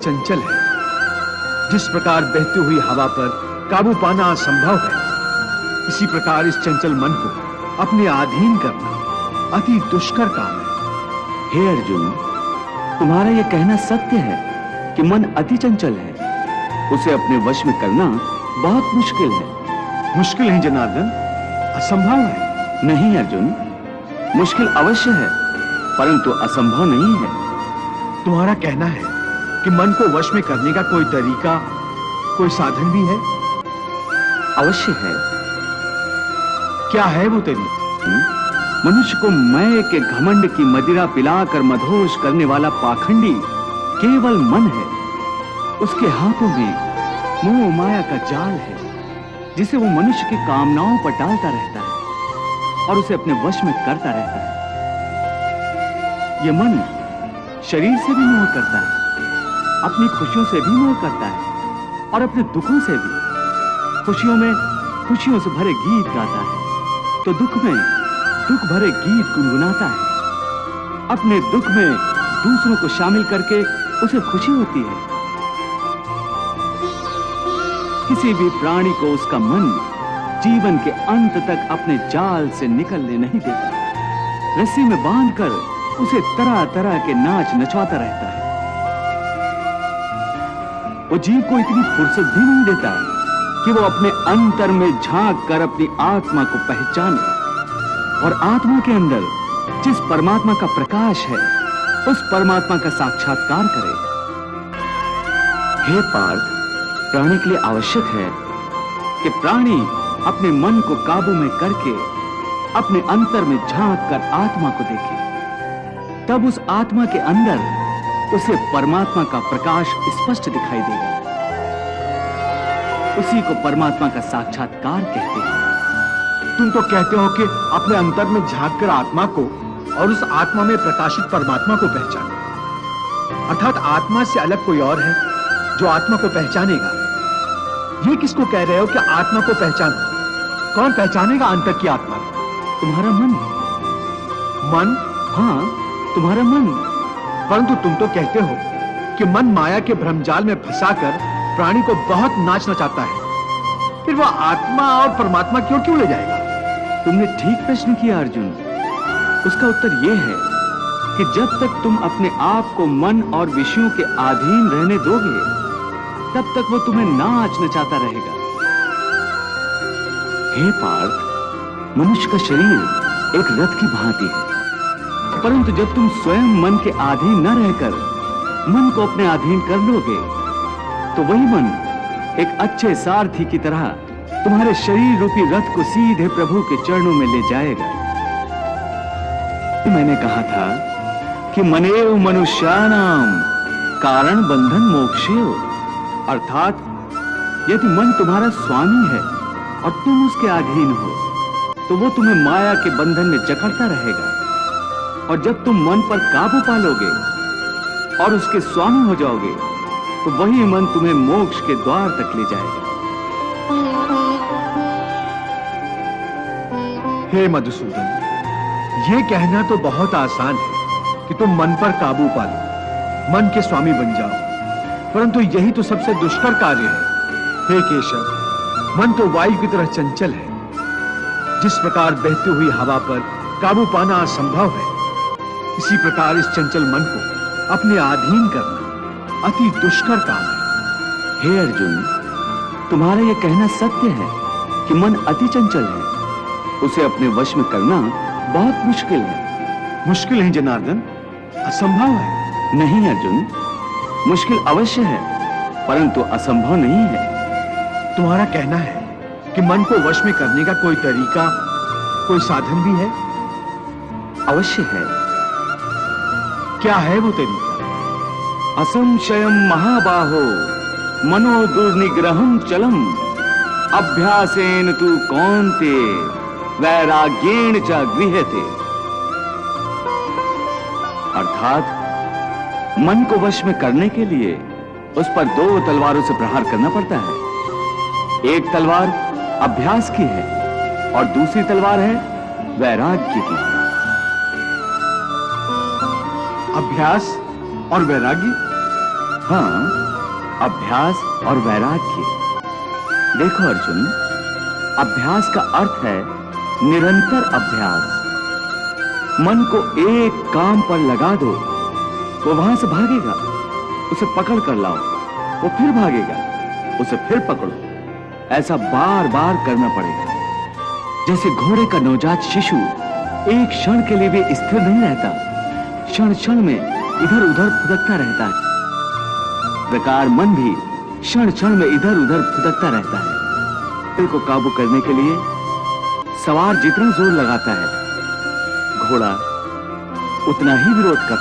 चंचल है। जिस प्रकार बहती हुई हवा पर काबू पाना असंभव है, इसी प्रकार इस चंचल मन को अपने अधीन करना अति दुष्कर काम है। हे अर्जुन, तुम्हारा यह कहना सत्य है कि मन अति चंचल है, उसे अपने वश में करना बहुत मुश्किल है। मुश्किल है जनार्दन, असंभव है। नहीं अर्जुन, मुश्किल अवश्य है, परंतु असंभव नहीं है। तुम्हारा कहना है कि मन को वश में करने का कोई तरीका, कोई साधन भी है? अवश्य है। क्या है वो तरीका? मनुष्य को मैं के घमंड की मदिरा पिलाकर मदहोश करने वाला पाखंडी केवल मन है। उसके हाथों में मोह माया का जाल है, जिसे वो मनुष्य की कामनाओं पर डालता रहता है और उसे अपने वश में करता रहता है। ये मन शरीर से भी मोह करता है, अपनी खुशियों से भी मोह करता है और अपने दुखों से भी। खुशियों में खुशियों से भरे गीत गाता है, तो दुख में दुख भरे गीत गुनगुनाता है। अपने दुख में दूसरों को शामिल करके उसे खुशी होती है। किसी भी प्राणी को उसका मन जीवन के अंत तक अपने जाल से निकलने नहीं देता। रस्सी में बांधकर उसे तरह तरह के नाच नचवाता रहता है। वो जीव को इतनी फुर्सत भी नहीं देता कि वो अपने अंतर में झांक कर अपनी आत्मा को पहचाने और आत्मा के अंदर जिस परमात्मा का प्रकाश है, उस परमात्मा का साक्षात्कार करे। हे पार्थ, प्राणी के लिए आवश्यक है कि प्राणी अपने मन को काबू में करके अपने अंतर में झांक कर आत्मा को देखे। तब उस आत्मा के अंदर उसे परमात्मा का प्रकाश स्पष्ट दिखाई देगा। उसी को परमात्मा का साक्षात्कार कहते हैं। तुम तो कहते हो कि अपने अंतर में झांक कर आत्मा को और उस आत्मा में प्रकाशित परमात्मा को पहचानो। अर्थात आत्मा से अलग कोई और है जो आत्मा को पहचानेगा। ये किसको कह रहे हो कि आत्मा को पहचानो? कौन पहचानेगा अंतर की आत्मा को? तुम्हारा मन। मन? हाँ, तुम्हारा मन। परंतु तुम तो कहते हो कि मन माया के भ्रमजाल में फंसाकर प्राणी को बहुत नाच नचाता है, फिर वह आत्मा और परमात्मा की ओर क्यों ले जाएगा? तुमने ठीक प्रश्न किया अर्जुन। उसका उत्तर यह है कि जब तक तुम अपने आप को मन और विषयों के अधीन रहने दोगे, तब तक वो तुम्हें नाच नचाता रहेगा। हे पार्थ, मनुष्य का शरीर एक रथ की भांति है, परंतु जब तुम स्वयं मन के अधीन न रहकर मन को अपने अधीन कर लोगे, तो वही मन एक अच्छे सारथी की तरह तुम्हारे शरीर रूपी रथ को सीधे प्रभु के चरणों में ले जाएगा। मैंने कहा था कि मनेव मनुष्याणाम कारण बंधन मोक्षेव, अर्थात यदि मन तुम्हारा स्वामी है और तुम उसके अधीन हो, तो वो तुम्हें माया के बंधन में जकड़ता रहेगा। और जब तुम मन पर काबू पा लोगे और उसके स्वामी हो जाओगे, तो वही मन तुम्हें मोक्ष के द्वार तक ले जाएगा। हे मधुसूदन, ये कहना तो बहुत आसान है कि तुम मन पर काबू पा लो, मन के स्वामी बन जाओ, परंतु यही तो सबसे दुष्कर कार्य है। हे केशव, मन तो वायु की तरह चंचल है। जिस प्रकार बहती हुई हवा पर काबू पाना असंभव है, इसी प्रकार इस चंचल मन को अपने अधीन करना अति दुष्कर काम है। हे अर्जुन, तुम्हारा यह कहना सत्य है कि मन अति चंचल है, उसे अपने वश में करना बहुत मुश्किल है। मुश्किल है जनार्दन, असंभव है। नहीं अर्जुन, मुश्किल अवश्य है, परंतु असंभव नहीं है। तुम्हारा कहना है कि मन को वश में करने का कोई तरीका, कोई साधन भी है? अवश्य है। क्या है वो तरीका? असंशयम महाबाहो मनो दुर्निग्रहं चलम अभ्यासेन तु कौन्ते वैराग्येण च गृह्यते। अर्थात मन को वश में करने के लिए उस पर दो तलवारों से प्रहार करना पड़ता है। एक तलवार अभ्यास की है और दूसरी तलवार है वैराग्य की। अभ्यास और वैराग्य? हाँ, अभ्यास और वैराग्य। देखो अर्जुन, अभ्यास का अर्थ है निरंतर अभ्यास। मन को एक काम पर लगा दो, वो वहां से भागेगा, उसे पकड़ कर लाओ, वो फिर भागेगा, उसे फिर पकड़ो। ऐसा बार बार करना पड़ेगा। जैसे घोड़े का नवजात शिशु एक क्षण के लिए भी स्थिर नहीं रहता, क्षण क्षण में इधर उधर फुदकता रहता है, प्रकार मन भी क्षण क्षण में इधर उधर फुदकता रहता है। दिल को काबू करने के लिए सवार जितना जोर लगाता है, घोड़ा उतना ही विरोध करता है।